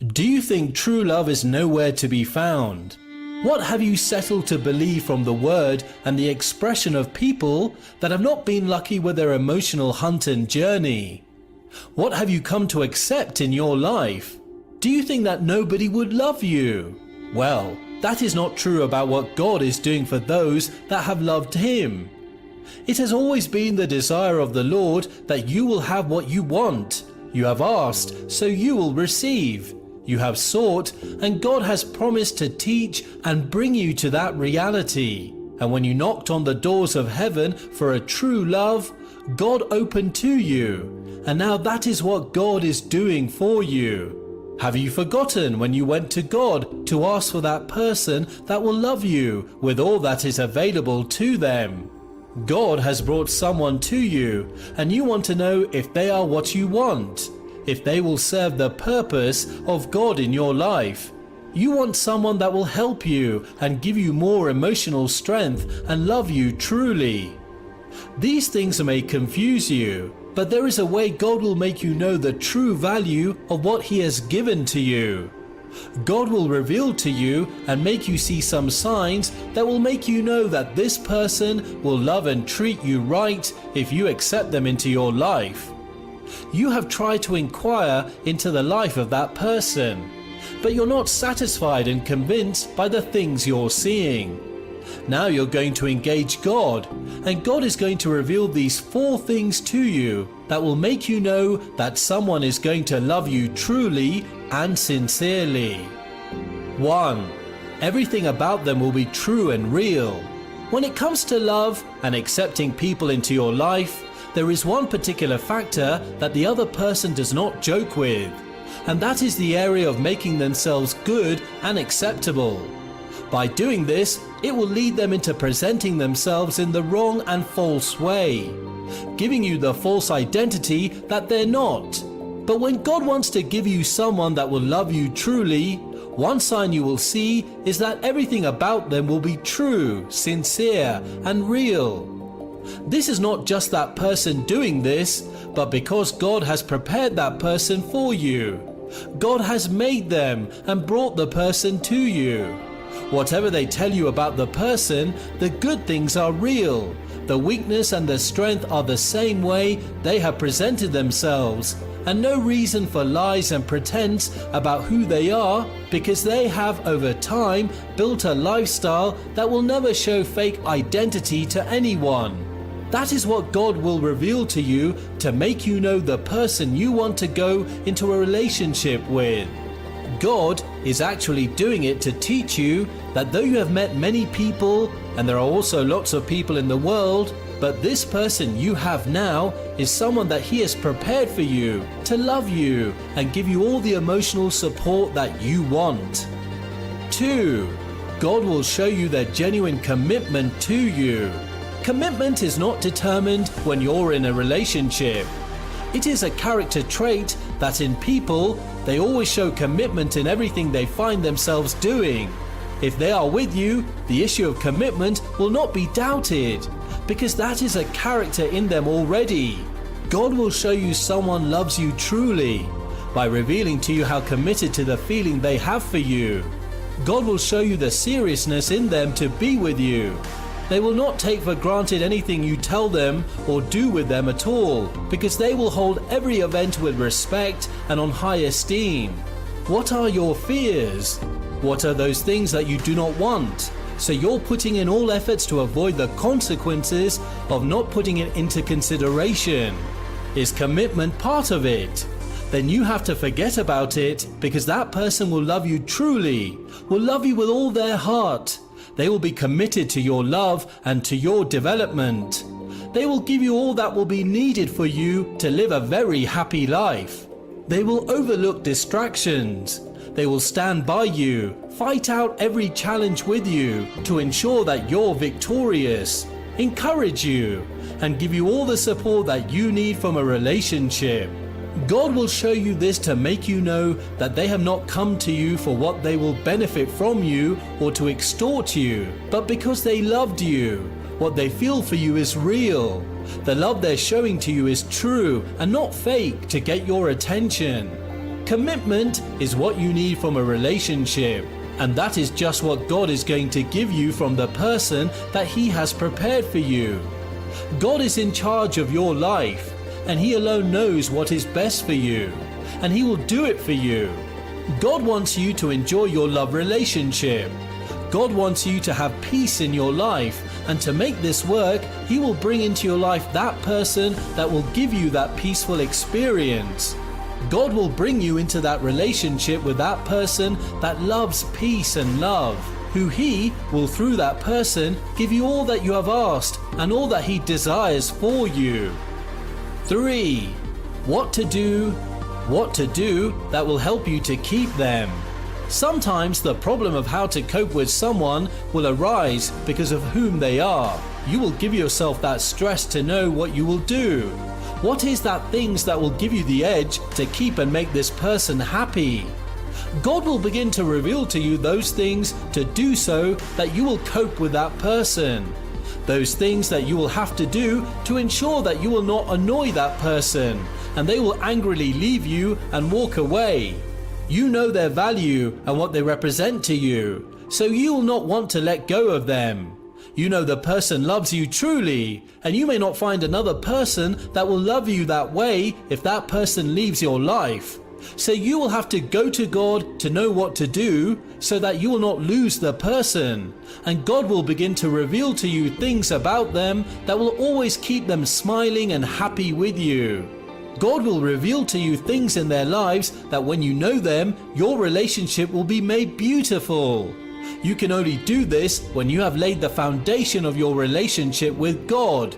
Do you think true love is nowhere to be found? What have you settled to believe from the word and the expression of people that have not been lucky with their emotional hunt and journey? What have you come to accept in your life? Do you think that nobody would love you? Well, that is not true about what God is doing for those that have loved Him. It has always been the desire of the Lord that you will have what you want. You have asked, so you will receive. You have sought, and God has promised to teach and bring you to that reality. And when you knocked on the doors of heaven for a true love, God opened to you. And now that is what God is doing for you. Have you forgotten when you went to God to ask for that person that will love you with all that is available to them? God has brought someone to you, and you want to know if they are what you want, if they will serve the purpose of God in your life. You want someone that will help you and give you more emotional strength and love you truly. These things may confuse you, but there is a way God will make you know the true value of what He has given to you. God will reveal to you and make you see some signs that will make you know that this person will love and treat you right if you accept them into your life. You have tried to inquire into the life of that person, but you're not satisfied and convinced by the things you're seeing. Now you're going to engage God, and God is going to reveal these 4 things to you that will make you know that someone is going to love you truly and sincerely. 1. Everything about them will be true and real. When it comes to love and accepting people into your life, there is one particular factor that the other person does not joke with, and that is the area of making themselves good and acceptable. By doing this, it will lead them into presenting themselves in the wrong and false way, giving you the false identity that they're not. But when God wants to give you someone that will love you truly, one sign you will see is that everything about them will be true, sincere, and real. This is not just that person doing this, but because God has prepared that person for you. God has made them and brought the person to you. Whatever they tell you about the person, the good things are real. The weakness and the strength are the same way they have presented themselves, and no reason for lies and pretense about who they are, because they have over time built a lifestyle that will never show fake identity to anyone. That is what God will reveal to you to make you know the person you want to go into a relationship with. God is actually doing it to teach you that though you have met many people, and there are also lots of people in the world, but this person you have now is someone that He has prepared for you to love you and give you all the emotional support that you want. 2. God will show you their genuine commitment to you. Commitment is not determined when you're in a relationship. It is a character trait that in people, they always show commitment in everything they find themselves doing. If they are with you, the issue of commitment will not be doubted, because that is a character in them already. God will show you someone loves you truly by revealing to you how committed to the feeling they have for you. God will show you the seriousness in them to be with you. They will not take for granted anything you tell them or do with them at all, because they will hold every event with respect and on high esteem. What are your fears? What are those things that you do not want? So you're putting in all efforts to avoid the consequences of not putting it into consideration. Is commitment part of it? Then you have to forget about it, because that person will love you truly, will love you with all their heart. They will be committed to your love and to your development. They will give you all that will be needed for you to live a very happy life. They will overlook distractions. They will stand by you, fight out every challenge with you to ensure that you're victorious, encourage you, and give you all the support that you need from a relationship. God will show you this to make you know that they have not come to you for what they will benefit from you or to extort you, but because they loved you. What they feel for you is real. The love they're showing to you is true and not fake to get your attention. Commitment is what you need from a relationship, and that is just what God is going to give you from the person that He has prepared for you. God is in charge of your life, and He alone knows what is best for you, and He will do it for you. God wants you to enjoy your love relationship. God wants you to have peace in your life, and to make this work, He will bring into your life that person that will give you that peaceful experience. God will bring you into that relationship with that person that loves peace and love, who He will through that person give you all that you have asked and all that He desires for you. 3. What to do that will help you to keep them. Sometimes the problem of how to cope with someone will arise because of whom they are. You will give yourself that stress to know what you will do. What is that things that will give you the edge to keep and make this person happy? God will begin to reveal to you those things to do so that you will cope with that person. Those things that you will have to do to ensure that you will not annoy that person and they will angrily leave you and walk away. You know their value and what they represent to you, so you will not want to let go of them. You know the person loves you truly, and you may not find another person that will love you that way if that person leaves your life. So you will have to go to God to know what to do so that you will not lose the person, and God will begin to reveal to you things about them that will always keep them smiling and happy with you. God will reveal to you things in their lives that when you know them, your relationship will be made beautiful. You can only do this when you have laid the foundation of your relationship with God.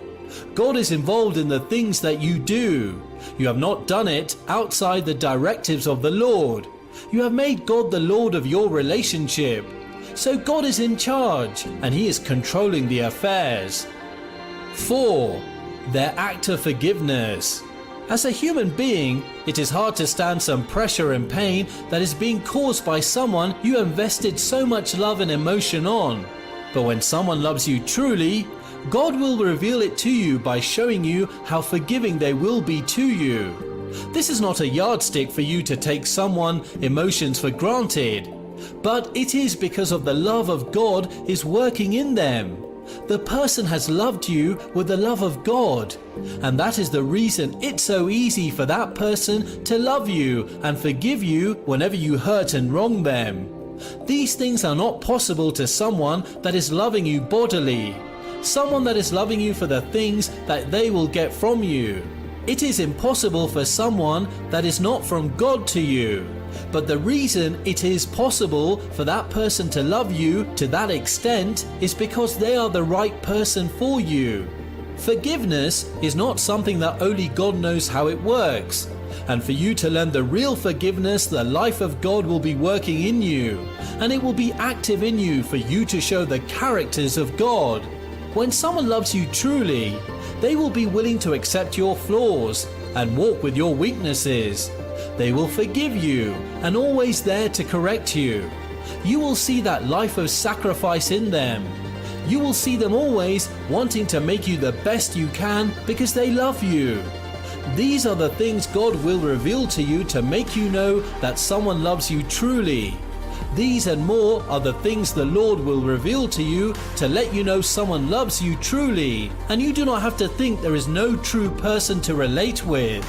God is involved in the things that you do. You have not done it outside the directives of the Lord. You have made God the Lord of your relationship. So God is in charge and He is controlling the affairs. 4. Their act of forgiveness. As a human being, it is hard to stand some pressure and pain that is being caused by someone you invested so much love and emotion on. But when someone loves you truly, God will reveal it to you by showing you how forgiving they will be to you. This is not a yardstick for you to take someone's emotions for granted, but it is because of the love of God is working in them. The person has loved you with the love of God, and that is the reason it's so easy for that person to love you and forgive you whenever you hurt and wrong them. These things are not possible to someone that is loving you bodily, someone that is loving you for the things that they will get from you. It is impossible for someone that is not from God to you. But the reason it is possible for that person to love you to that extent is because they are the right person for you. Forgiveness is not something that only God knows how it works. And for you to learn the real forgiveness, the life of God will be working in you, and it will be active in you for you to show the characters of God. When someone loves you truly, they will be willing to accept your flaws and walk with your weaknesses. They will forgive you and always there to correct you. You will see that life of sacrifice in them. You will see them always wanting to make you the best you can because they love you. These are the things God will reveal to you to make you know that someone loves you truly. These and more are the things the Lord will reveal to you to let you know someone loves you truly, and you do not have to think there is no true person to relate with.